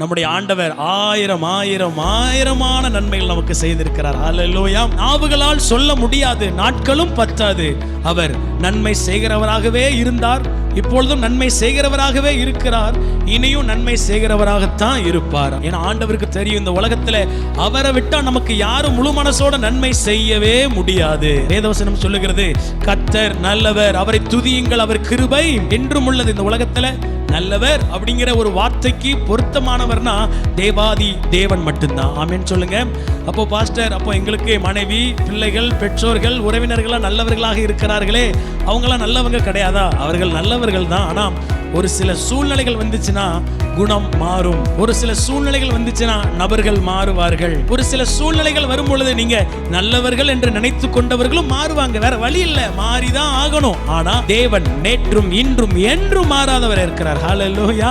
நம்முடைய ஆண்டவர் ஆயிரமான நன்மைகள் நமக்கு செய்திருக்கிறார். ஹல்லேலூயா. நாவுகளால் சொல்ல முடியாது, நாட்களும் பத்தாது. அவர் நன்மை செய்கிறவராகவே இருந்தார், இப்பொழுதும் நன்மை செய்கிறவராகவே இருக்கிறார், இனியும் நன்மை செய்கிறவராகத்தான் இருப்பார். ஏன்னா ஆண்டவருக்கு தெரியும், இந்த உலகத்துல அவரை விட்டா நமக்கு யாரும் முழு மனசோட நன்மை செய்யவே முடியாது. வேதவசனம் சொல்லுகிறது, கர்த்தர் நல்லவர், அவரை துதியுங்கள், அவர் கிருபை என்றும் உள்ளது. இந்த உலகத்துல நல்லவர் அப்படிங்கிற ஒரு வார்த்தைக்கு பொருத்தமானவர்னா தேவாதி தேவன் மட்டும்தான். ஆமென் சொல்லுங்க. அப்போ பாஸ்டர், அப்போ எங்களுக்கு மனைவி, பிள்ளைகள், பெற்றோர்கள், உறவினர்களா நல்லவர்களாக இருக்கிறார்களே, அவங்களாம் நல்லவங்க கிடையாதா? அவர்கள் நல்லவர்கள் தான். ஆனா ஒரு சில சூழ்நிலைகள் வந்துச்சுன்னா குணம் மாறும், ஒரு சில சூழ்நிலைகள் வந்துச்சுன்னா நபர்கள் மாறுவார்கள், ஒரு சில சூழ்நிலைகள் வரும் பொழுது நீங்க நல்லவர்கள் என்று நினைத்து கொண்டவர்களும் மாறுவாங்க. வேற வழி இல்ல, மாறிதான் ஆகணும். ஆனா தேவன் நேற்றும் இன்றும் என்றும் மாறாதவர் இருக்கிறார். ஹல்லேலூயா.